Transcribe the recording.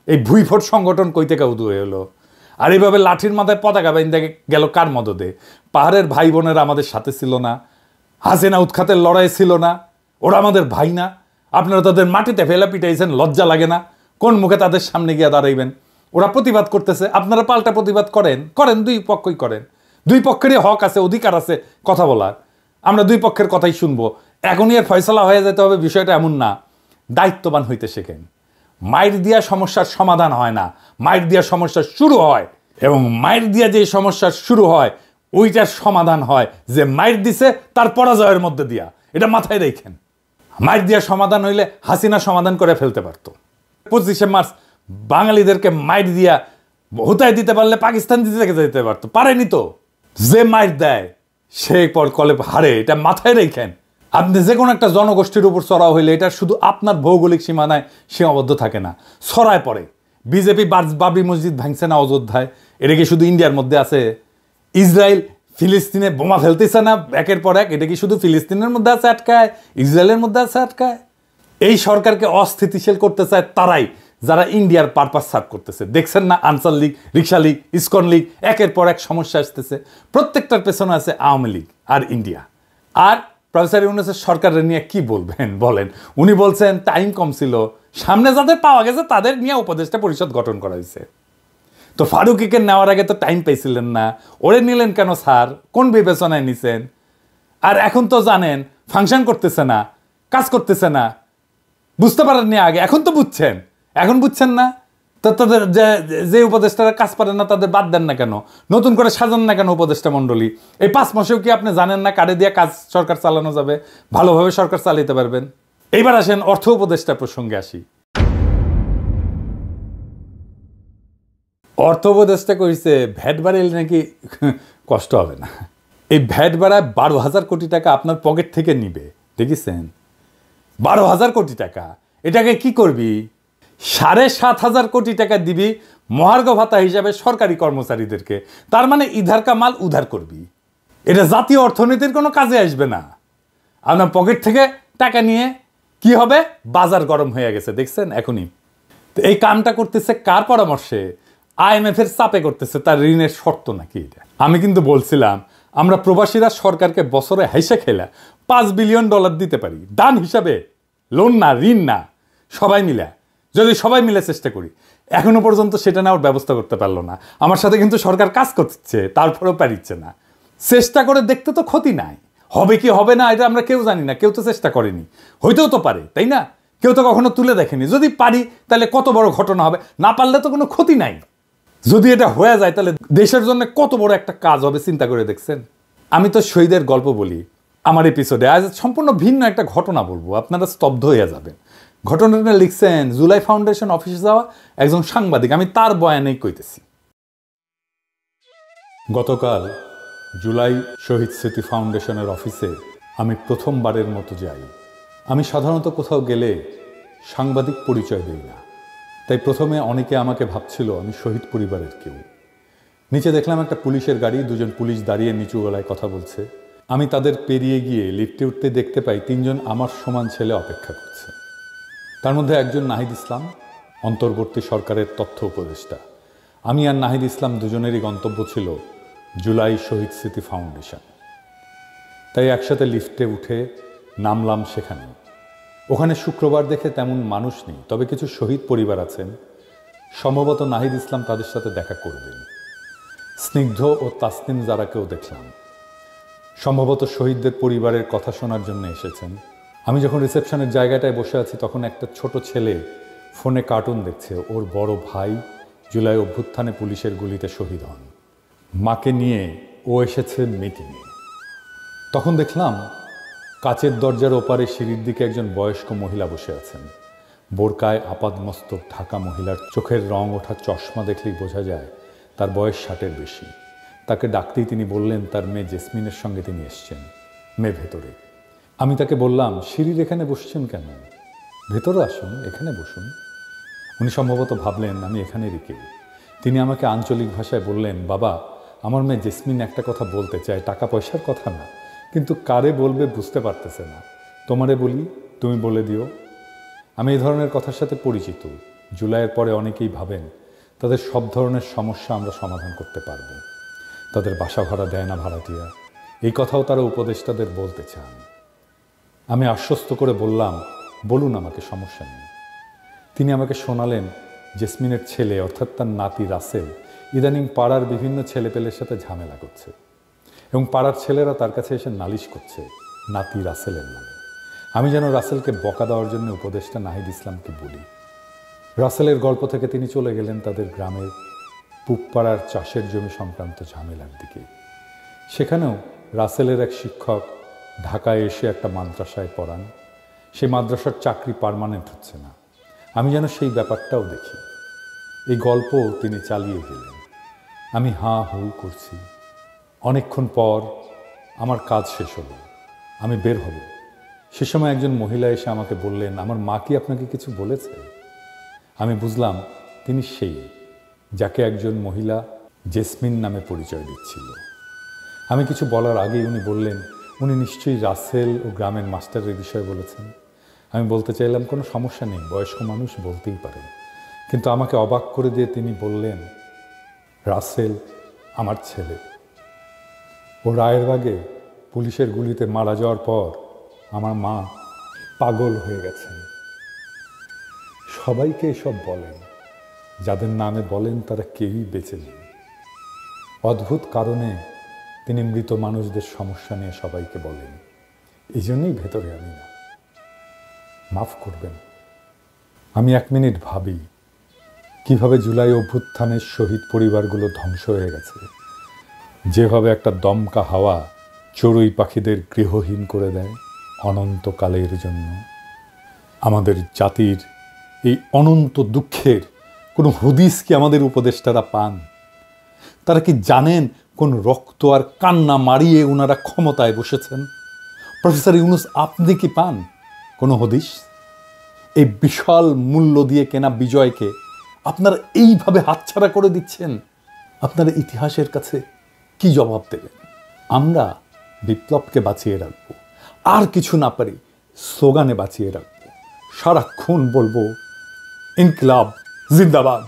এই ভুইফোট সংগঠন কই থেকে উদয় হয়ে এলো? আর এইভাবে লাঠির মাথায় পতাকা বাইন্দা গেল কার মদদে? পাহাড়ের ভাই বোনেরা আমাদের সাথে ছিল না? হাসিনা উৎখাতের লড়াই ছিল না? ওরা আমাদের ভাই না? আপনারা তাদের মাটিতে ফেলা পিটাইছেন, লজ্জা লাগে না? কোন মুখে তাদের সামনে গিয়ে দাঁড়াইবেন? ওরা প্রতিবাদ করতেছে, আপনারা পাল্টা প্রতিবাদ করেন, দুই পক্ষই করেন। দুই পক্ষেরই হক আছে, অধিকার আছে কথা বলার। আমরা দুই পক্ষের কথাই শুনবো। এখনই এর ফয়সালা হয়ে যেতে হবে বিষয়টা এমন না। দায়িত্ববান হইতে শেখেন। মাইর দিয়া সমস্যার সমাধান হয় না, মাইর দিয়া সমস্যা শুরু হয়। এবং মাইর দিয়া যে সমস্যা শুরু হয় ওইটার সমাধান হয় যে মাইর দিছে তার পরাজয়ের মধ্যে দিয়া। এটা মাথায় রেখেন। মাইর দিয়া সমাধান হইলে হাসিনা সমাধান করে ফেলতে পারতো। 25শে মার্চ বাঙালিদেরকে মাইর দিয়া হুতায় দিতে পারলে পাকিস্তান দিতে যেতে পারতো, পারেনি তো। যে মাইর দেয় সে পর কলে হারে, এটা মাথায় রেখেন। আপনি যে কোনো একটা জনগোষ্ঠীর উপর চড়াও হইলে এটা শুধু আপনার ভৌগোলিক সীমানায় সীমাবদ্ধ থাকে না, ছড়ায় পড়ে। বিজেপি বাবরি মসজিদ ভাঙছে না অযোধ্যায়, এটা কি শুধু ইন্ডিয়ার মধ্যে আছে? ইসরায়েল ফিলিস্তিনে বোমা ফেলতেছে না একের পর এক, এটা কি শুধু ফিলিস্তিনের মধ্যে আছে আটকায়, ইসরায়েলের মধ্যে আছে আটকায়? এই সরকারকে অস্থিতিশীল করতে চায় তারাই যারা ইন্ডিয়ার পারপাস সার্ভ করতেছে। দেখছেন না, আনসার লীগ, রিক্সা লীগ, ইসকন লীগ, একের পর এক সমস্যা আসতেছে। প্রত্যেকটার পেছনে আছে আওয়ামী লীগ আর ইন্ডিয়া। আর প্রফেসর ইউনূসের সরকারের নিয়ে কি বলবেন বলেন? উনি বলছেন টাইম কম ছিল, সামনে যাদের পাওয়া গেছে তাদের নিয়ে উপদেষ্টা পরিষদ গঠন করা হয়েছে। তো ফারুকিকে নেওয়ার আগে তো টাইম পেয়েছিলেন না, ওরে নিলেন কেন স্যার? কোন বিবেচনায় নিছেন? আর এখন তো জানেন ফাংশন করতেছে না, কাজ করতেছে না, বুঝতে পারেননি আগে, এখন তো বুঝছেন। এখন বুঝছেন না তো তাদের যে উপদেষ্টারা কাজ পারেন না তাদের বাদ দেন না কেন? নতুন করে সাজান না কেন উপদেষ্টা মণ্ডলী? এই 5 মাসেও কি আপনি জানেন না কারে দিয়ে কাজ সরকার চালানো যাবে, ভালোভাবে সরকার চালাতে পারবেন? এইবার আসেন অর্থ উপদেষ্টা প্রসঙ্গে আসি। অর্থ উপদেষ্টা কইছে ভ্যাট বাড়াইলে নাকি কষ্ট হবে না। এই ভ্যাট বাড়ায় 12,000 কোটি টাকা আপনার পকেট থেকে নিবে, দেখেছেন? 12,000 কোটি টাকা, এটাকে কি করবি? 7,500 কোটি টাকা দিবি মহার্ঘ ভাতা হিসাবে সরকারি কর্মচারীদেরকে। তার মানে ইধার কামাল উধার করবি। এটা জাতীয় অর্থনীতির কোনো কাজে আসবে না। আপনার পকেট থেকে টাকা নিয়ে কি হবে? বাজার গরম হয়ে গেছে, দেখছেন এখনই। তো এই কামটা করতেছে কার পরামর্শে? IMF এর চাপে করতেছে, তার ঋণের শর্ত নাকি এটা। আমি কিন্তু বলছিলাম আমরা প্রবাসীরা সরকারকে বছরে হাইসা খেলা $5 বিলিয়ন দিতে পারি দান হিসাবে, লোন না, ঋণ না, সবাই মিলে। যদি সবাই মিলে চেষ্টা করি, এখনো পর্যন্ত সেটা নেওয়ার ব্যবস্থা করতে পারলো না। আমার সাথে কিন্তু সরকার কাজ করছে, তারপরেও পারিচ্ছে না। চেষ্টা করে দেখতে তো ক্ষতি নাই। হবে কি হবে না এটা আমরা কেউ জানি না, কেউ তো চেষ্টা করেনি। হইতেও তো পারে, তাই না? কেউ তো কখনো তুলে দেখেনি। যদি পারি তাহলে কত বড় ঘটনা হবে, না পারলে তো কোনো ক্ষতি নাই। যদি এটা হয়ে যায় তাহলে দেশের জন্য কত বড় একটা কাজ হবে, চিন্তা করে দেখছেন? আমি তো শহীদের গল্প বলি আমার এপিসোডে, আজ সম্পূর্ণ ভিন্ন একটা ঘটনা বলবো, আপনারা স্তব্ধ হয়ে যাবেন। ঘটনাটা লিখছেন জুলাই ফাউন্ডেশন অফিসে যাওয়া একজন সাংবাদিক, আমি তার বয়ানেই কইতেছি। গতকাল জুলাই শহীদ স্মৃতি ফাউন্ডেশনের অফিসে আমি প্রথমবারের মতো যাই। আমি সাধারণত কোথাও গেলে সাংবাদিক পরিচয় দিই না, তাই প্রথমে অনেকে আমাকে ভাবছিল আমি শহীদ পরিবারের কেউ। নিচে দেখলাম একটা পুলিশের গাড়ি, 2জন পুলিশ দাঁড়িয়ে নিচু গলায় কথা বলছে। আমি তাদের পেরিয়ে গিয়ে লিফটে উঠতে দেখতে পাই 3জন আমার সমান ছেলে অপেক্ষা করছে। তার মধ্যে একজন নাহিদ ইসলাম, অন্তর্বর্তী সরকারের তথ্য উপদেষ্টা। আমি আর নাহিদ ইসলাম দুজনেরই গন্তব্য ছিল জুলাই শহীদ স্মৃতি ফাউন্ডেশন। তাই একসাথে লিফটে উঠে নামলাম সেখানে। ওখানে শুক্রবার দেখে তেমন মানুষ নেই, তবে কিছু শহীদ পরিবার আছেন। সম্ভবত নাহিদ ইসলাম তাদের সাথে দেখা করবেন। স্নিগ্ধ ও তাসনিম জারাকেও দেখলাম, সম্ভবত শহীদদের পরিবারের কথা শোনার জন্য এসেছেন। আমি যখন রিসেপশনের জায়গাটায় বসে আছি তখন একটা ছোট ছেলে ফোনে কার্টুন দেখছে। ওর বড় ভাই জুলাই অভ্যুত্থানে পুলিশের গুলিতে শহীদ হন। মাকে নিয়ে ও এসেছে মিটিংয়ে। তখন দেখলাম কাচের দরজার ওপারে সিঁড়ির দিকে একজন বয়স্ক মহিলা বসে আছেন। বোরকায় আপাদমস্তক ঢাকা মহিলার চোখের রং ওঠা চশমা দেখলেই বোঝা যায় তার বয়স 60-এর বেশি। তাকে ডাকতেই তিনি বললেন তার মেয়ে জেসমিনের সঙ্গে তিনি এসছেন। মেয়ে ভেতরে। আমি তাকে বললাম, সিঁড়ির এখানে বসছেন কেন? ভেতরে আসুন, এখানে বসুন। উনি সম্ভবত ভাবলেন আমি এখানেরই কেউ। তিনি আমাকে আঞ্চলিক ভাষায় বললেন, বাবা, আমার মেয়ে জেসমিন একটা কথা বলতে চায়, টাকা পয়সার কথা না, কিন্তু কারে বলবে বুঝতে পারতেছে না। তোমারে বলি, তুমি বলে দিও। আমি এই ধরনের কথার সাথে পরিচিত। জুলাইয়ের পরে অনেকেই ভাবেন তাদের সব ধরনের সমস্যা আমরা সমাধান করতে পারব। তাদের বাসা ভাড়া দেয় না ভাড়াটিয়া, এই কথাও তারা উপদেষ্টাদের বলতে চান। আমি আশ্বস্ত করে বললাম, বলুন, আমাকে সমস্যা নেই। তিনি আমাকে শোনালেন জেসমিনের ছেলে অর্থাৎ তার নাতি রাসেল ইদানিং পাড়ার বিভিন্ন ছেলেপেলের সাথে ঝামেলা করছে এবং পাড়ার ছেলেরা তার কাছে এসে নালিশ করছে নাতি রাসেলের নামে। আমি যেন রাসেলকে বকা দেওয়ার জন্য উপদেষ্টা নাহিদ ইসলামকে বলি। রাসেলের গল্প থেকে তিনি চলে গেলেন তাদের গ্রামের পুবপাড়ার চাষের জমি সংক্রান্ত ঝামেলার দিকে। সেখানেও রাসেলের এক শিক্ষক ঢাকায় এসে একটা মাদ্রাসায় পড়ান। সেই মাদ্রাসার চাকরি পার্মানেন্ট হচ্ছে না। আমি যেন সেই ব্যাপারটাও দেখি। এই গল্প তিনি চালিয়ে গেলেন। আমি হাঁ হু করছি। অনেকক্ষণ পর আমার কাজ শেষ হলো, আমি বের হব। সে সময় একজন মহিলা এসে আমাকে বললেন, আমার মা কি আপনাকে কিছু বলেছে? আমি বুঝলাম তিনি সেই যাকে একজন মহিলা জেসমিন নামে পরিচয় দিচ্ছিল। আমি কিছু বলার আগেই উনি বললেন, উনি নিশ্চয়ই রাসেল ও গ্রামের মাস্টারের বিষয়ে বলেছেন। আমি বলতে চাইলাম, কোনো সমস্যা নেই, বয়স্ক মানুষ বলতেই পারেন। কিন্তু আমাকে অবাক করে দিয়ে তিনি বললেন, রাসেল আমার ছেলে। ও রায়েরবাগে পুলিশের গুলিতে মারা যাওয়ার পর আমার মা পাগল হয়ে গেছেন। সবাইকে এসব বলেন, যাদের নামে বলেন তারা কেউই বেঁচে নেই। অদ্ভুত কারণে তিনি মৃত মানুষদের সমস্যা নিয়ে সবাইকে বলেন। এই জন্যই ভেতরে আমি না, মাফ করবেন। আমি 1 মিনিট ভাবি কিভাবে জুলাই অভ্যুত্থানের শহীদ পরিবারগুলো ধ্বংস হয়ে গেছে, যেভাবে একটা দমকা হাওয়া চড়ুই পাখিদের গৃহহীন করে দেয় অনন্তকালের জন্য। আমাদের জাতির এই অনন্ত দুঃখের কোনো হদিস কি আমাদের উপদেষ্টারা পান? তারা কি জানেন কোন রক্ত আর কান্না মারিয়ে ওনারা ক্ষমতায় বসেছেন? প্রফেসর ইউনূস, আপনি কি পান কোনো হদিস? এই বিশাল মূল্য দিয়ে কেনা বিজয়কে আপনারা এইভাবে হাতছাড়া করে দিচ্ছেন। আপনারা ইতিহাসের কাছে কি জবাব দেবেন? আমরা বিপ্লবকে বাঁচিয়ে রাখবো, আর কিছু না পারি স্লোগানে বাঁচিয়ে রাখবো। সারাক্ষণ বলবো ইনকিলাব জিন্দাবাদ।